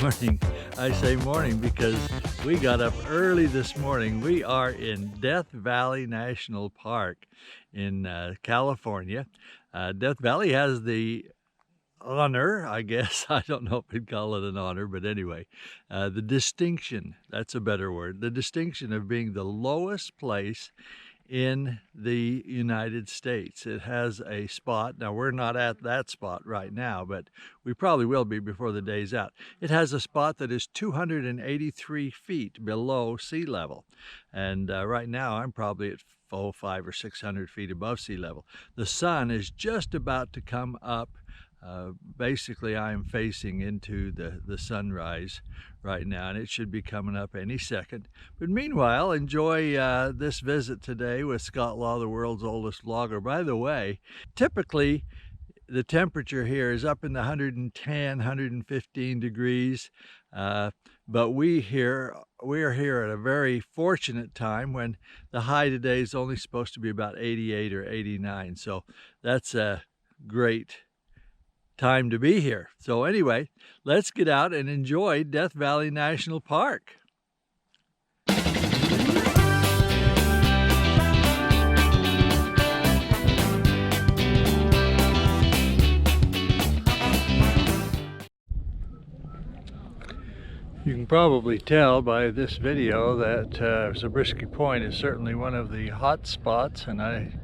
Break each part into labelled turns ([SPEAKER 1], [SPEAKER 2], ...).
[SPEAKER 1] morning. I say morning because we got up early this morning. We are in Death Valley National Park in California. Death Valley has the honor, I guess, I don't know if we'd call it an honor, but anyway, the distinction, that's a better word, the distinction of being the lowest place in the United States. It has a spot. Now, we're not at that spot right now, but we probably will be before the day's out. It has a spot that is 283 feet below sea level. And right now, I'm probably at 500 or 600 feet above sea level. The sun is just about to come up. Basically, I am facing into the sunrise right now, and it should be coming up any second. But meanwhile, enjoy this visit today with Scott Law, the world's oldest vlogger. By the way, typically the temperature here is up in the 110, 115 degrees, but we are here at a very fortunate time when the high today is only supposed to be about 88 or 89. So that's a great time to be here. So anyway, let's get out and enjoy Death Valley National Park. You can probably tell by this video that Zabriskie Point is certainly one of the hot spots, and I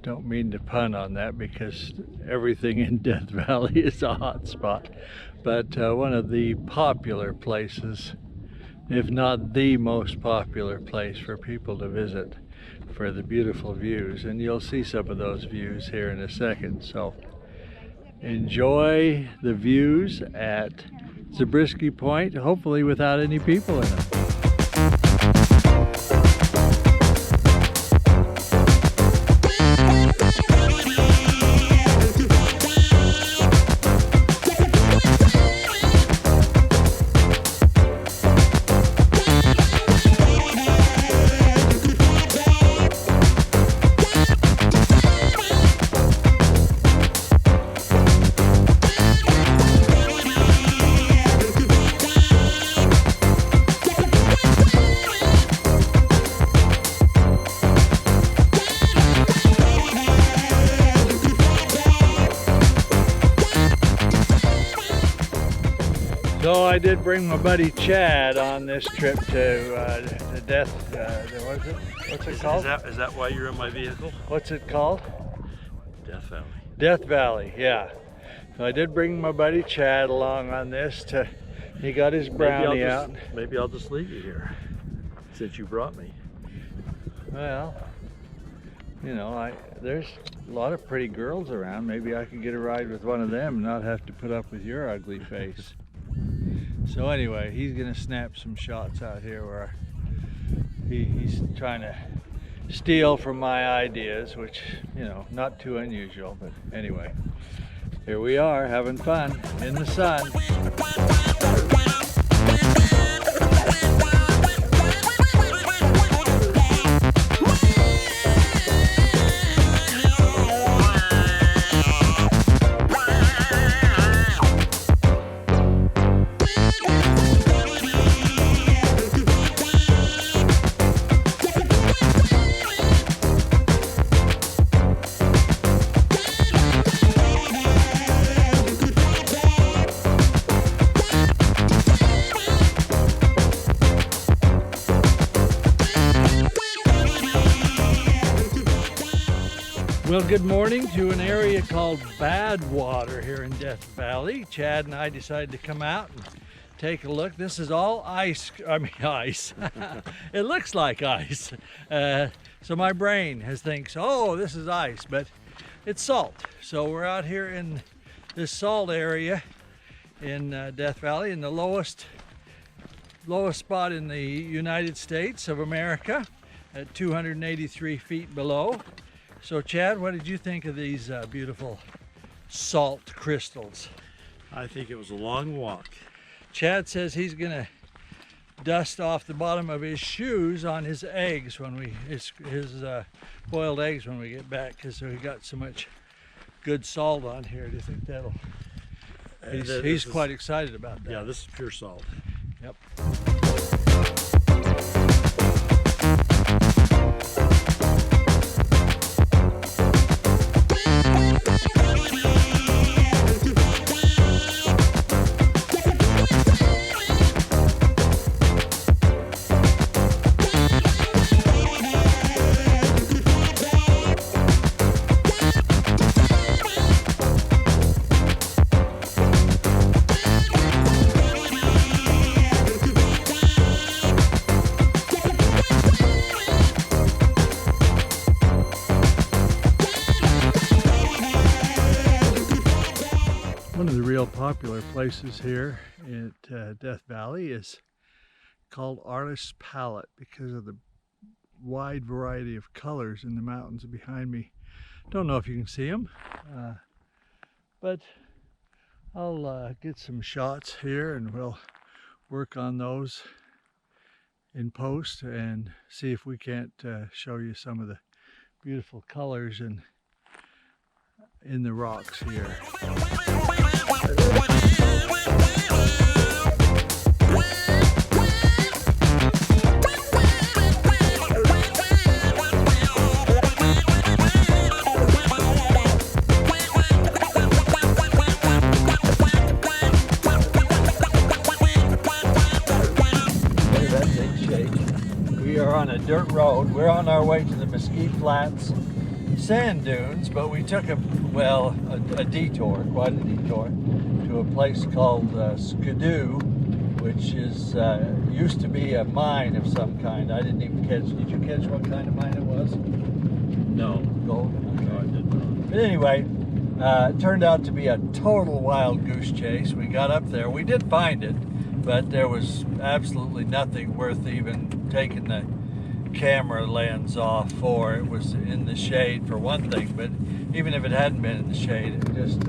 [SPEAKER 1] don't mean to pun on that because everything in Death Valley is a hot spot, but one of the popular places, if not the most popular place for people to visit for the beautiful views. And you'll see some of those views here in a second. So enjoy the views at Zabriskie Point, hopefully without any people in them. So I did bring my buddy Chad on this trip to Death, what's it called?
[SPEAKER 2] Is that why you're in my vehicle?
[SPEAKER 1] What's it called?
[SPEAKER 2] Death Valley.
[SPEAKER 1] Death Valley, yeah. So I did bring my buddy Chad along on this he got his brownie out.
[SPEAKER 2] Maybe I'll just leave you here, since you brought me.
[SPEAKER 1] Well, you know, there's a lot of pretty girls around. Maybe I could get a ride with one of them and not have to put up with your ugly face. So anyway, he's gonna snap some shots out here where he's trying to steal from my ideas, which, you know, not too unusual, but anyway, here we are having fun in the sun. Well, good morning to an area called Badwater here in Death Valley. Chad and I decided to come out and take a look. This is all ice. It looks like ice. So my brain thinks, oh, this is ice, but it's salt. So we're out here in this salt area in Death Valley, in the lowest spot in the United States of America at 283 feet below. So Chad, what did you think of these beautiful salt crystals?
[SPEAKER 2] I think it was a long walk.
[SPEAKER 1] Chad says he's gonna dust off the bottom of his shoes on his eggs when his boiled eggs when we get back, because we got so much good salt on here. Do you think that'll He's quite excited about that.
[SPEAKER 2] Yeah, this is pure salt.
[SPEAKER 1] Yep. One of the real popular places here at Death Valley is called Artist's Palette because of the wide variety of colors in the mountains behind me. Don't know if you can see them, but I'll get some shots here and we'll work on those in post and see if we can't show you some of the beautiful colors in the rocks here. We are on a dirt road. We're on our way to the Mesquite Flats sand dunes, but we took a detour, quite a detour, to a place called Skidoo, which is used to be a mine of some kind. I didn't even catch. Did you catch what kind of mine it was?
[SPEAKER 2] No.
[SPEAKER 1] Gold? Okay.
[SPEAKER 2] No, I did not.
[SPEAKER 1] But anyway, it turned out to be a total wild goose chase. We got up there. We did find it, but there was absolutely nothing worth even taking the camera lens off for. It was in the shade for one thing, but even if it hadn't been in the shade, it just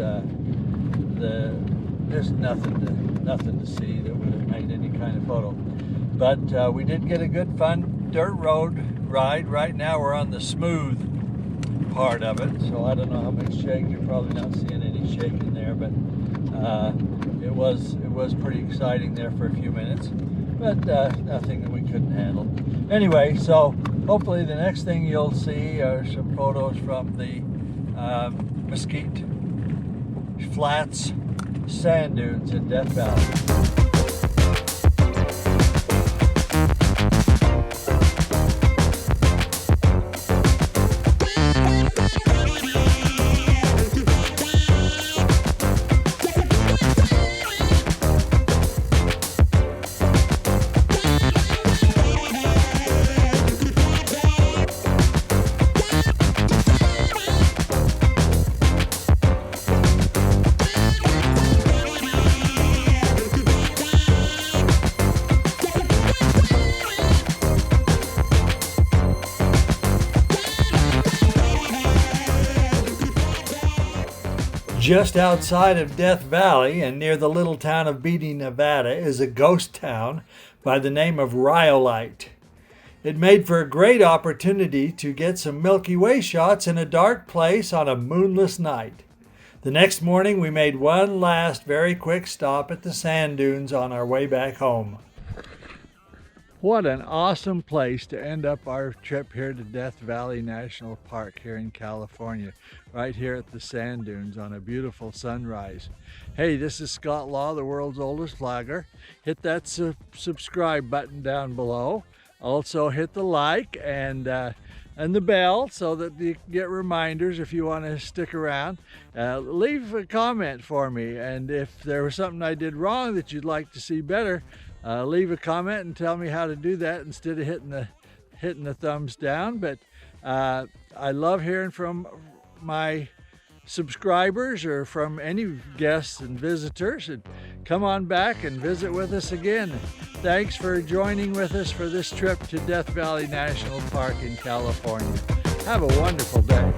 [SPEAKER 1] there's nothing to see that would have made any kind of photo. But we did get a good fun dirt road ride. Right now we're on the smooth part of it, so I don't know how much shake. You're probably not seeing any shake in there, but it was pretty exciting there for a few minutes, but nothing that we couldn't handle. Anyway, so hopefully the next thing you'll see are some photos from the Mesquite Flats sand dunes in Death Valley. Just outside of Death Valley and near the little town of Beatty, Nevada, is a ghost town by the name of Rhyolite. It made for a great opportunity to get some Milky Way shots in a dark place on a moonless night. The next morning we made one last very quick stop at the sand dunes on our way back home. What an awesome place to end up our trip here to Death Valley National Park here in California, right here at the sand dunes on a beautiful sunrise. Hey, this is Scott Law, the world's oldest flagger. Hit that subscribe button down below. Also hit the like and the bell so that you get reminders if you want to stick around. Leave a comment for me, and if there was something I did wrong that you'd like to see better, leave a comment and tell me how to do that instead of hitting the thumbs down. But I love hearing from my subscribers or from any guests and visitors, and come on back and visit with us again. Thanks for joining with us for this trip to Death Valley National Park in California. Have a wonderful day.